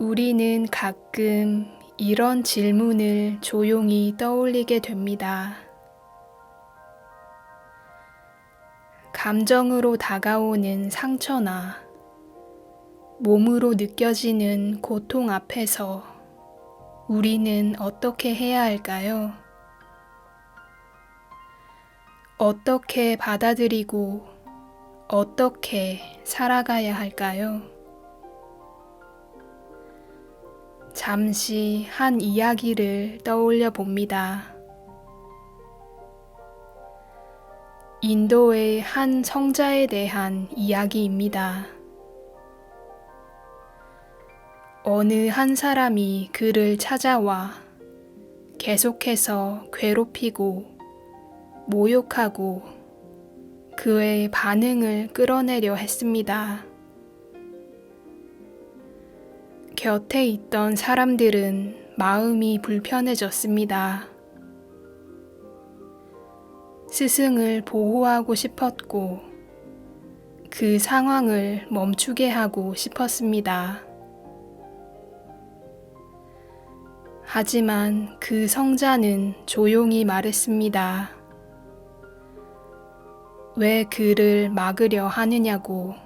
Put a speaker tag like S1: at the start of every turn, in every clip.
S1: 우리는 가끔 이런 질문을 조용히 떠올리게 됩니다. 감정으로 다가오는 상처나 몸으로 느껴지는 고통 앞에서 우리는 어떻게 해야 할까요? 어떻게 받아들이고 어떻게 살아가야 할까요? 잠시 한 이야기를 떠올려 봅니다. 인도의 한 성자에 대한 이야기입니다. 어느 한 사람이 그를 찾아와 계속해서 괴롭히고 모욕하고 그의 반응을 끌어내려 했습니다. 곁에 있던 사람들은 마음이 불편해졌습니다. 스승을 보호하고 싶었고 그 상황을 멈추게 하고 싶었습니다. 하지만 그 성자는 조용히 말했습니다. 왜 그를 막으려 하느냐고.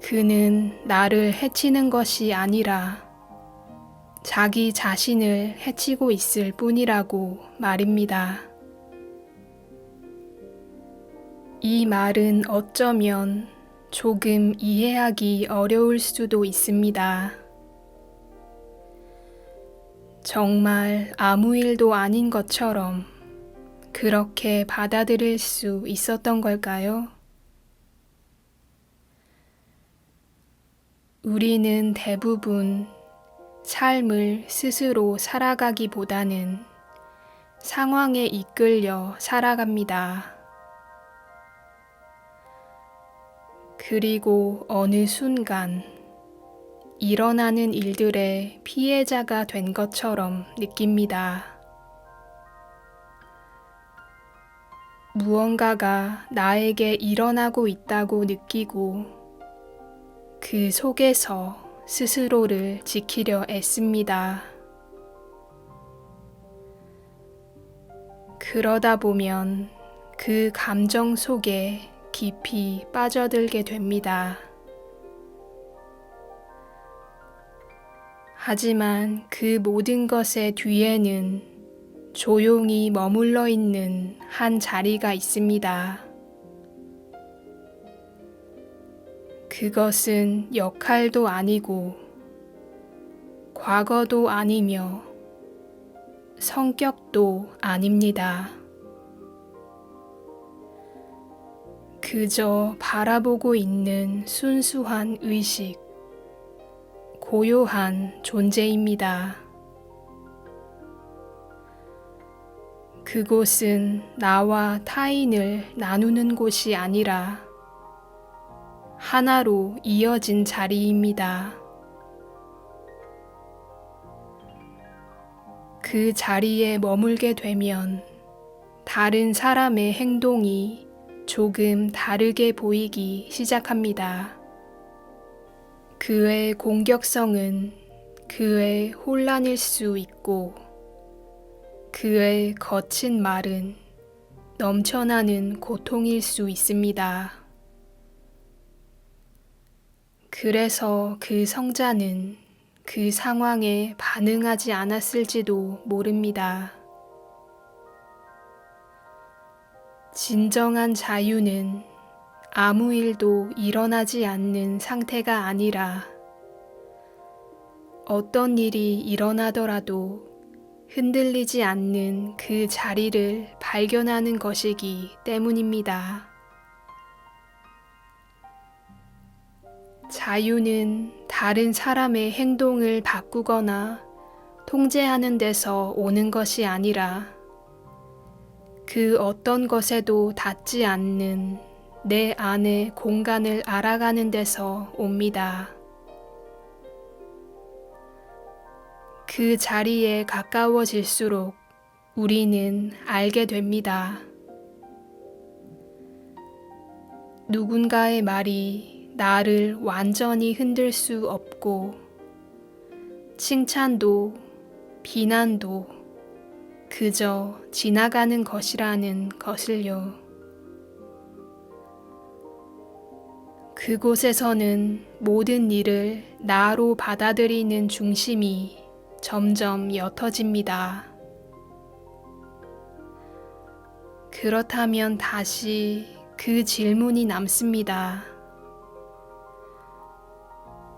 S1: 그는 나를 해치는 것이 아니라 자기 자신을 해치고 있을 뿐이라고 말입니다. 이 말은 어쩌면 조금 이해하기 어려울 수도 있습니다. 정말 아무 일도 아닌 것처럼 그렇게 받아들일 수 있었던 걸까요? 우리는 대부분 삶을 스스로 살아가기보다는 상황에 이끌려 살아갑니다. 그리고 어느 순간 일어나는 일들의 피해자가 된 것처럼 느낍니다. 무언가가 나에게 일어나고 있다고 느끼고 그 속에서 스스로를 지키려 애씁니다. 그러다 보면 그 감정 속에 깊이 빠져들게 됩니다. 하지만 그 모든 것의 뒤에는 조용히 머물러 있는 한 자리가 있습니다. 그것은 역할도 아니고 과거도 아니며 성격도 아닙니다. 그저 바라보고 있는 순수한 의식, 고요한 존재입니다. 그곳은 나와 타인을 나누는 곳이 아니라 하나로 이어진 자리입니다. 그 자리에 머물게 되면 다른 사람의 행동이 조금 다르게 보이기 시작합니다. 그의 공격성은 그의 혼란일 수 있고 그의 거친 말은 넘쳐나는 고통일 수 있습니다. 그래서 그 성자는 그 상황에 반응하지 않았을지도 모릅니다. 진정한 자유는 아무 일도 일어나지 않는 상태가 아니라 어떤 일이 일어나더라도 흔들리지 않는 그 자리를 발견하는 것이기 때문입니다. 자유는 다른 사람의 행동을 바꾸거나 통제하는 데서 오는 것이 아니라 그 어떤 것에도 닿지 않는 내 안의 공간을 알아가는 데서 옵니다. 그 자리에 가까워질수록 우리는 알게 됩니다. 누군가의 말이 나를 완전히 흔들 수 없고 칭찬도 비난도 그저 지나가는 것이라는 것을요. 그곳에서는 모든 일을 나로 받아들이는 중심이 점점 옅어집니다. 그렇다면 다시 그 질문이 남습니다.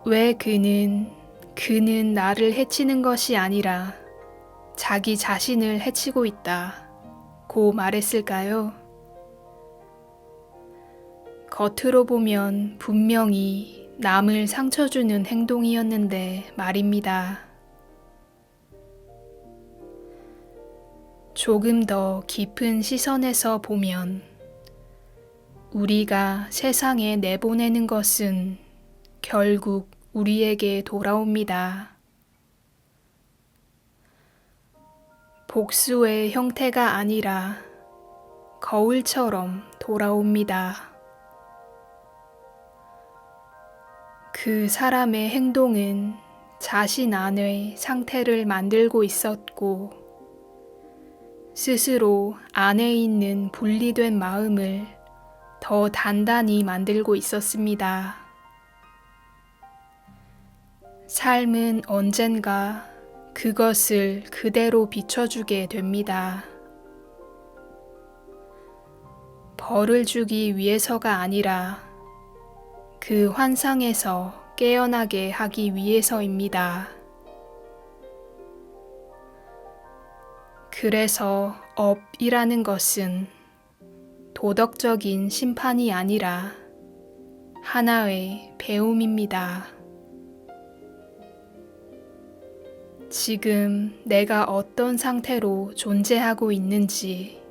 S1: 왜 그는 나를 해치는 것이 아니라 자기 자신을 해치고 있다고 말했을까요? 겉으로 보면 분명히 남을 상처 주는 행동이었는데 말입니다. 조금 더 깊은 시선에서 보면 우리가 세상에 내보내는 것은 결국 우리에게 돌아옵니다. 복수의 형태가 아니라 거울처럼 돌아옵니다. 그 사람의 행동은 자신 안의 상태를 만들고 있었고 스스로 안에 있는 분리된 마음을 더 단단히 만들고 있었습니다. 삶은 언젠가 그것을 그대로 비춰주게 됩니다. 벌을 주기 위해서가 아니라 그 환상에서 깨어나게 하기 위해서입니다. 그래서 업이라는 것은 도덕적인 심판이 아니라 하나의 배움입니다. 지금 내가 어떤 상태로 존재하고 있는지,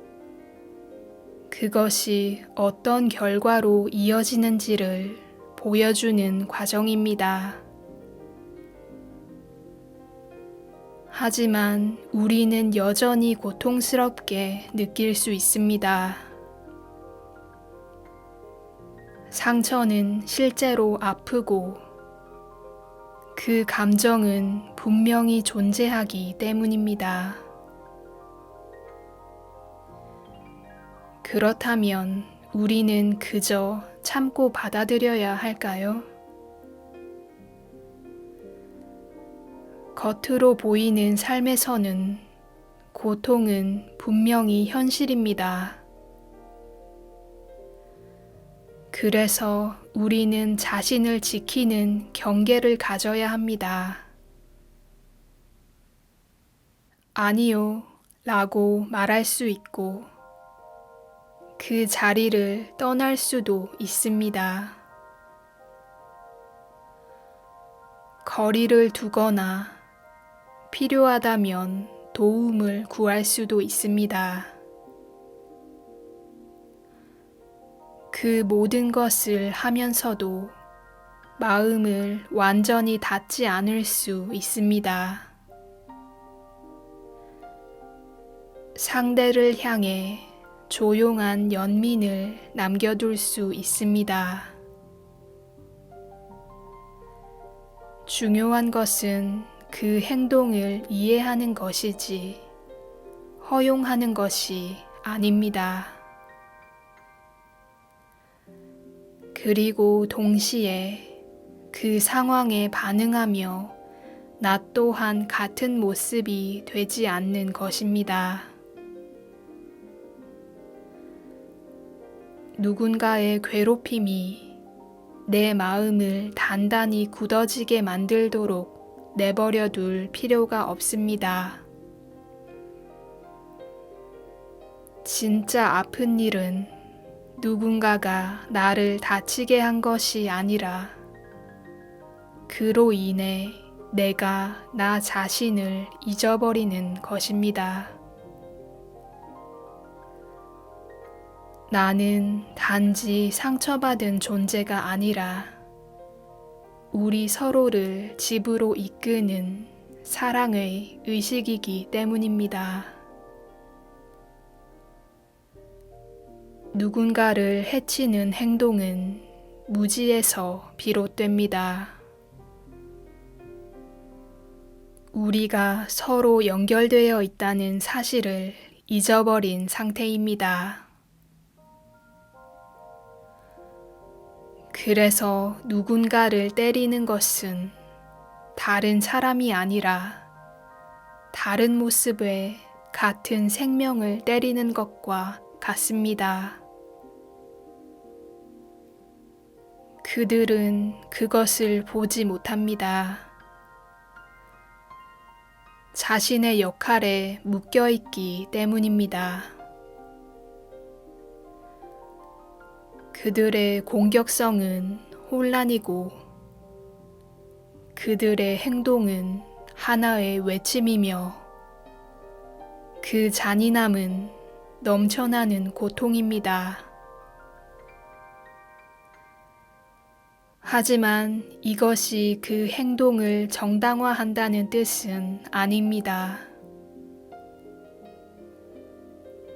S1: 그것이 어떤 결과로 이어지는지를 보여주는 과정입니다. 하지만 우리는 여전히 고통스럽게 느낄 수 있습니다. 상처는 실제로 아프고 그 감정은 분명히 존재하기 때문입니다. 그렇다면 우리는 그저 참고 받아들여야 할까요? 겉으로 보이는 삶에서는 고통은 분명히 현실입니다. 그래서 우리는 자신을 지키는 경계를 가져야 합니다. 아니요, 라고 말할 수 있고 그 자리를 떠날 수도 있습니다. 거리를 두거나 필요하다면 도움을 구할 수도 있습니다. 그 모든 것을 하면서도 마음을 완전히 닫지 않을 수 있습니다. 상대를 향해 조용한 연민을 남겨둘 수 있습니다. 중요한 것은 그 행동을 이해하는 것이지 허용하는 것이 아닙니다. 그리고 동시에 그 상황에 반응하며 나 또한 같은 모습이 되지 않는 것입니다. 누군가의 괴롭힘이 내 마음을 단단히 굳어지게 만들도록 내버려 둘 필요가 없습니다. 진짜 아픈 일은 누군가가 나를 다치게 한 것이 아니라 그로 인해 내가 나 자신을 잊어버리는 것입니다. 나는 단지 상처받은 존재가 아니라 우리 서로를 집으로 이끄는 사랑의 의식이기 때문입니다. 누군가를 해치는 행동은 무지에서 비롯됩니다. 우리가 서로 연결되어 있다는 사실을 잊어버린 상태입니다. 그래서 누군가를 때리는 것은 다른 사람이 아니라 다른 모습의 같은 생명을 때리는 것과 같습니다. 그들은 그것을 보지 못합니다. 자신의 역할에 묶여있기 때문입니다. 그들의 공격성은 혼란이고 그들의 행동은 하나의 외침이며 그 잔인함은 넘쳐나는 고통입니다. 하지만 이것이 그 행동을 정당화한다는 뜻은 아닙니다.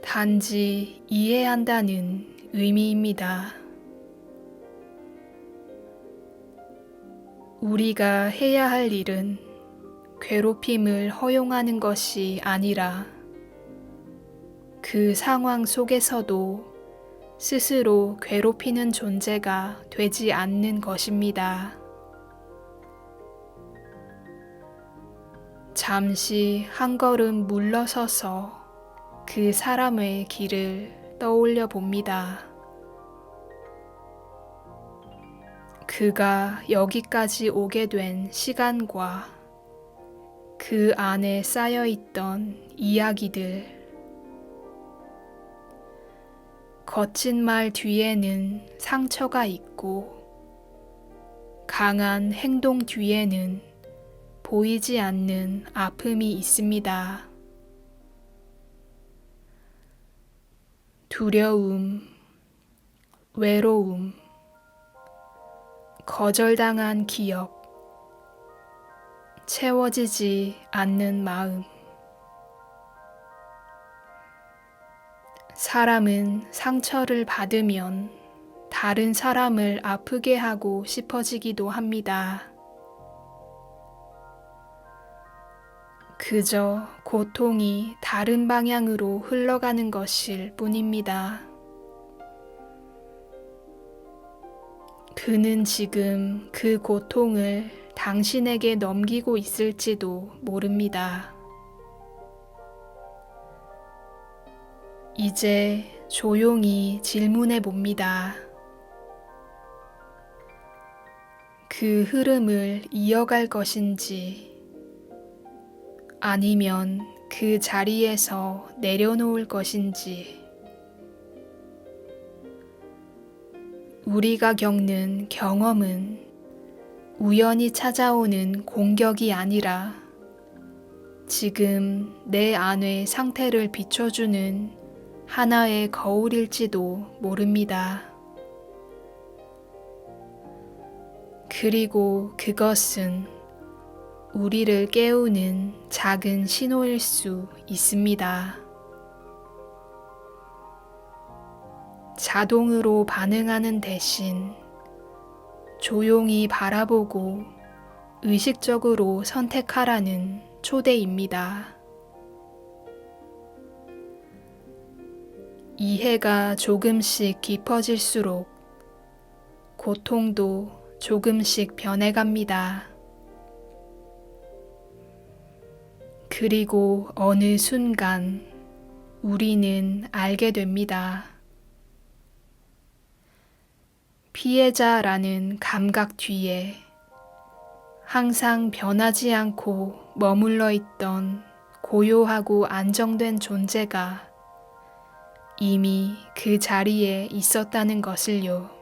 S1: 단지 이해한다는 의미입니다. 우리가 해야 할 일은 괴롭힘을 허용하는 것이 아니라 그 상황 속에서도 스스로 괴롭히는 존재가 되지 않는 것입니다. 잠시 한 걸음 물러서서 그 사람의 길을 떠올려 봅니다. 그가 여기까지 오게 된 시간과 그 안에 쌓여있던 이야기들, 거친 말 뒤에는 상처가 있고 강한 행동 뒤에는 보이지 않는 아픔이 있습니다. 두려움, 외로움, 거절당한 기억, 채워지지 않는 마음. 사람은 상처를 받으면 다른 사람을 아프게 하고 싶어지기도 합니다. 그저 고통이 다른 방향으로 흘러가는 것일 뿐입니다. 그는 지금 그 고통을 당신에게 넘기고 있을지도 모릅니다. 이제 조용히 질문해 봅니다. 그 흐름을 이어갈 것인지 아니면 그 자리에서 내려놓을 것인지. 우리가 겪는 경험은 우연히 찾아오는 공격이 아니라 지금 내 안의 상태를 비춰주는 하나의 거울일지도 모릅니다. 그리고 그것은 우리를 깨우는 작은 신호일 수 있습니다. 자동으로 반응하는 대신 조용히 바라보고 의식적으로 선택하라는 초대입니다. 이해가 조금씩 깊어질수록 고통도 조금씩 변해갑니다. 그리고 어느 순간 우리는 알게 됩니다. 피해자라는 감각 뒤에 항상 변하지 않고 머물러 있던 고요하고 안정된 존재가 이미 그 자리에 있었다는 것을요.